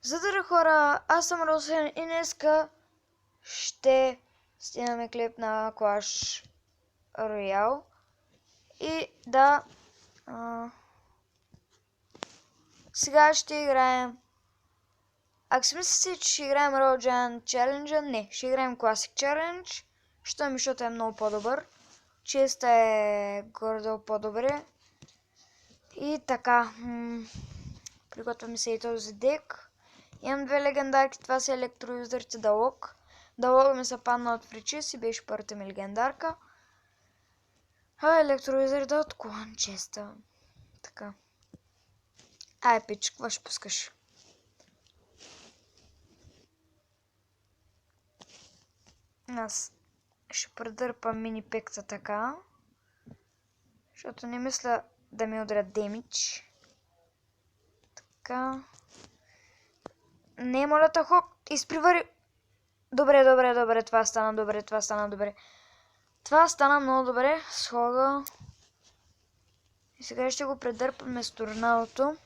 Здравейте хора, аз съм Росен и днеска ще снимаме клип на Clash Royale. И да, сега ще играем. Ако си мислите, че ще играем Royal Giant Challenge, не, ще играем Classic Challenge, защото е много по-добър. Честа е горе-долу по-добре. И така, приготвяме се и този дек. Имам две легендарки, това са електроюзърите Далог. Далог ми се падна от фричис и беше първата ми легендарка. А електроюзърите от клан честа. Така. Ай, пич, какво ще пускаш? Аз ще предърпам мини пекта така. Защото не мисля да ми удрят демидж. Така. Не, моля те, хок, изпривари. Добре, това стана добре. Това стана много добре с хога. И сега ще го предърпаме с торналото.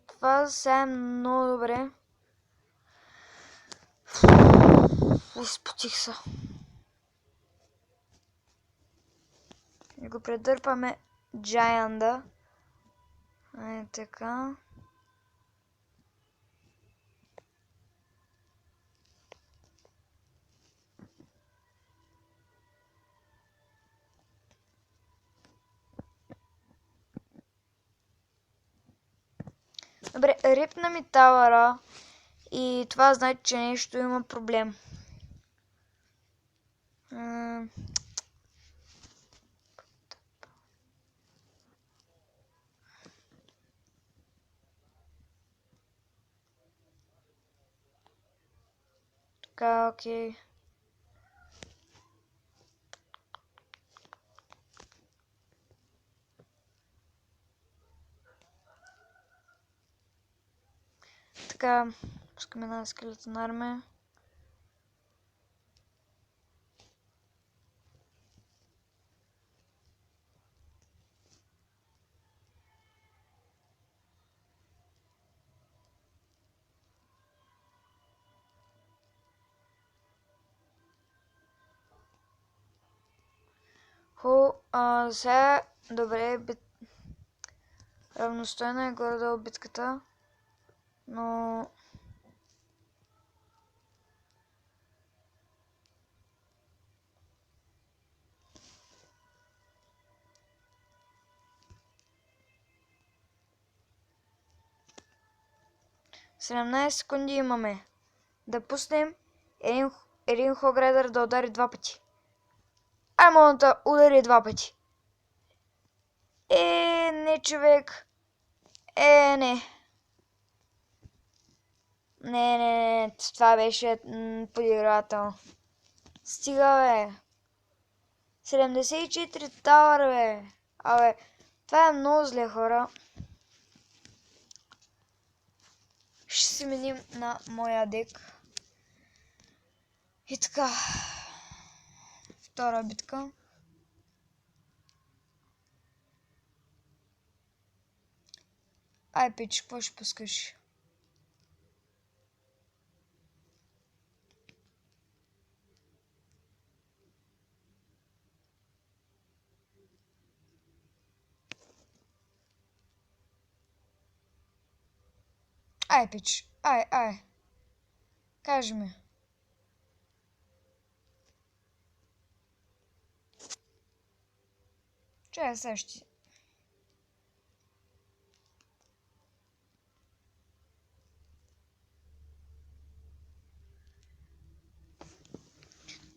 Това сега е много добре. Изпотих се. И го предърпаме Giant-а. Ай, така. Добре, рипна ми тавара. И това значи, че нещо има проблем. Така, окей. Така, пускаме една скелетна армия. Сега, добре, равностойна е горе-долу битката, но... 17 секунди имаме. Да пуснем един хограйдър да удари два пъти. Ай, да удари два пъти. Не, човек. Не. Не. Това беше подигравателно. Стига, бе. 74 тавър, бе. Абе, това е много зле, хора. Ще се меним на моя дек. И така. Втора битка. Ай, пич, какво ще пускаш? Ай, пич, ай. Кажи ми. Чай сега ще...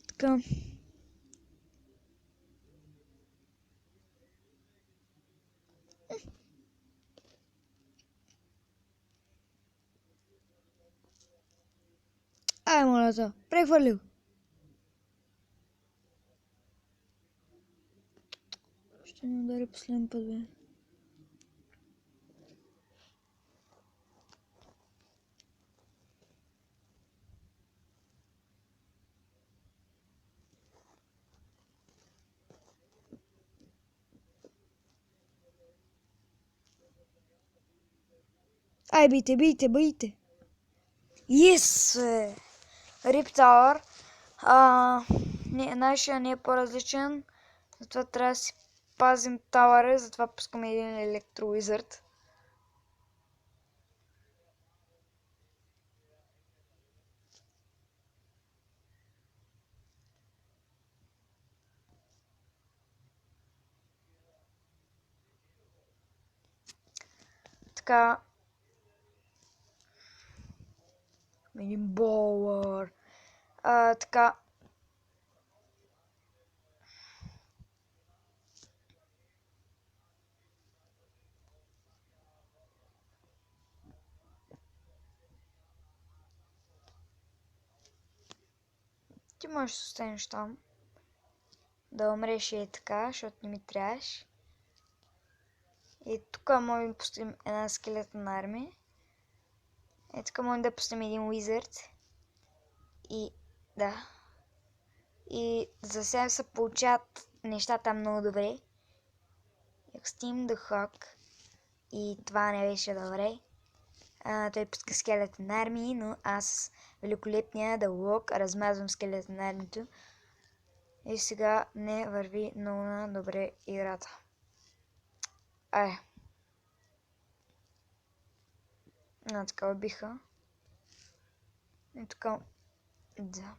Така. Ай, моля те, прехвърлил. Ще ни удари последен път, бе. Ай, бийте, бийте, бийте. Yes! Rip Tower. Нашия не е по-различен. Затова трябва да си пазим тавъра. Затова пускаме един електровизърд. Така. Един болър. Така. Ти можеш да останеш там. Да умреш и така, защото не ми трябваш. И тук можем да поставим една скелетна армия. И тук можем да поставим един уизард. И да. И за сега се получават нещата много добре. Extreme the Hawk. И това не беше добре. Той пуска скелетен армии, но аз великолепния да лок размазвам скелетен армито. И сега не върви много на добре играта. Така убиха. И така. Да.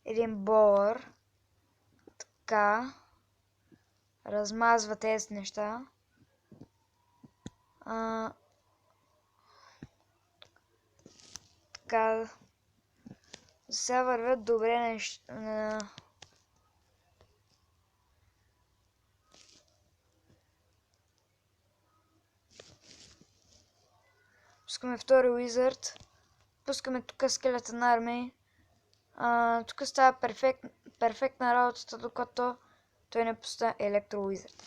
Един болър. Така. Размазва тези неща. Така. Сега вървят добре неща. Пускаме втори уизард. Пускаме тук скелетен армия. Тук става перфектна работата, докато той не пуска електро уизард.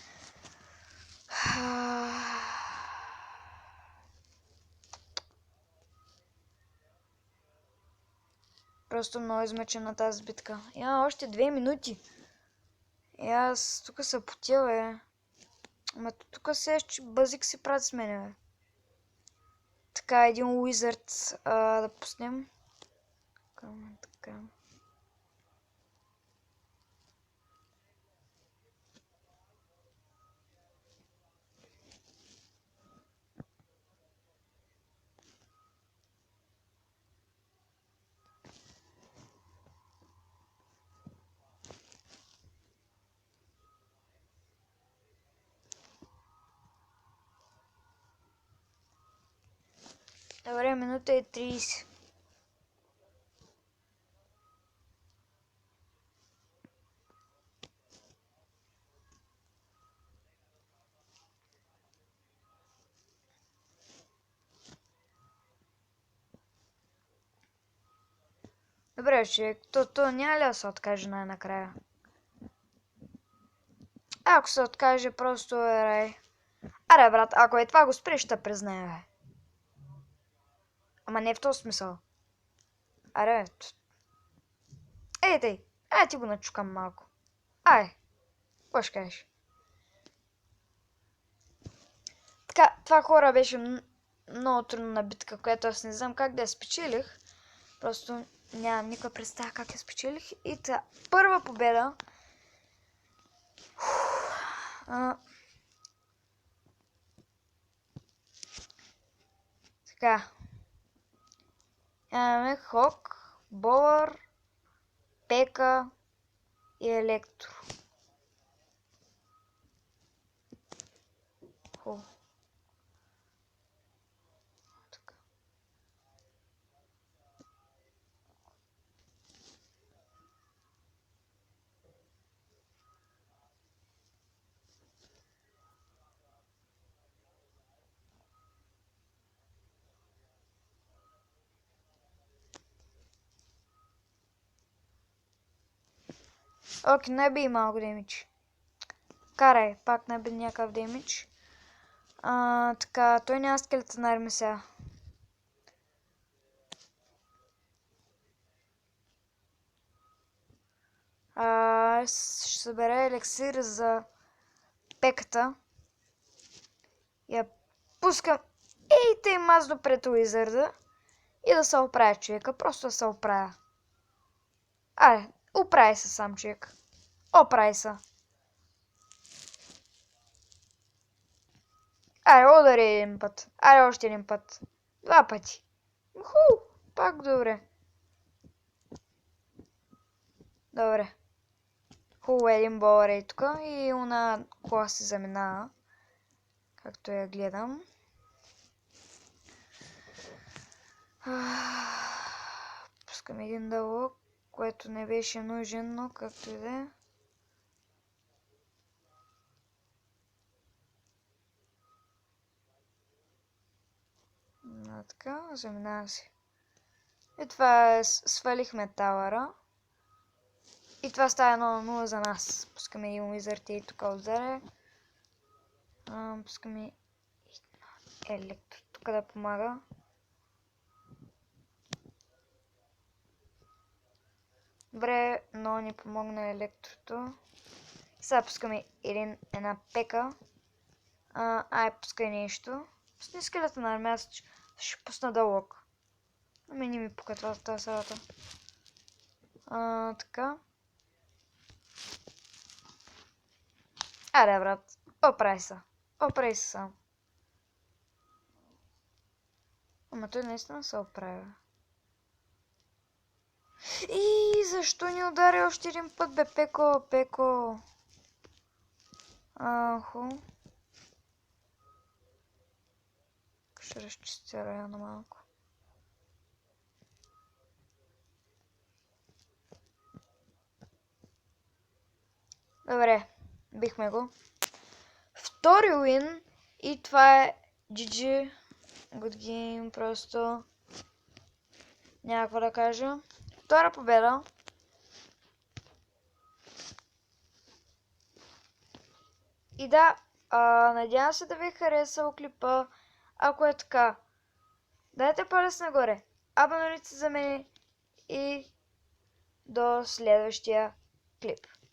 Просто много измъчен на тази битка. Има още 2 минути. И аз тук се потия, Ама тук че базик си правят с мене, Така, един уизард да пуснем. Така. Добре, минута и 30. Добре, човек, то няма ли да се откаже най-накрая? Ако се откаже, просто е рай. Аре, брат, ако е това го спреш, ще призная, бе. Ама не в този смисъл. Аре, тъй. Ти го начукам малко. Какво ще кажеш? Така, това хора беше много трудна битка, която аз не знам как да я спечелих. Просто нямам никаква представа как я спечелих. И та първа победа. Така. Имаме Хок, Болър, Пека и Електро. Окей, наби малко демидж. Карай, пак наби някакъв демидж. Така, той няма скелетен армия сега. Ще събера елексир за пеката. Я пускам ей тъй мазно пред уизарда и да се оправя човека. Просто да се оправя. Аре, оправи се сам човек. Оправи се. Аре, удари един път. Аре, още един път. 2 пъти. Пак добре. Добре. Хубаво един болър и тук. И она кола се заминава. Както я гледам. Пускам един дълъг, което не беше нужен, но както и да е. Така, заминава се. И това е, свалихме тауъра. И това става 1-0 за нас. Пускаме един уизард и тук отзаре. Пускаме електро тук да помага. Добре, но ни помогна електрото. Сега пускаме една пека. Пускай нещо. Пусни скелета на армия, ще пусна дълъг. Ами не ми пука тази сърата. Така. Аре, брат. Оправи се. Оправи се сам. Ама той наистина се оправя. И защо ни удари още един път, бе, Пеко, Пеко? Ще разчистя района малко. Добре, бихме го. Втори уин и това е GG. Good game, просто няма какво да кажа. Втора победа. И да, надявам се да ви е харесал клипа. Ако е така, дайте палец нагоре, абонирайте се за мен и до следващия клип.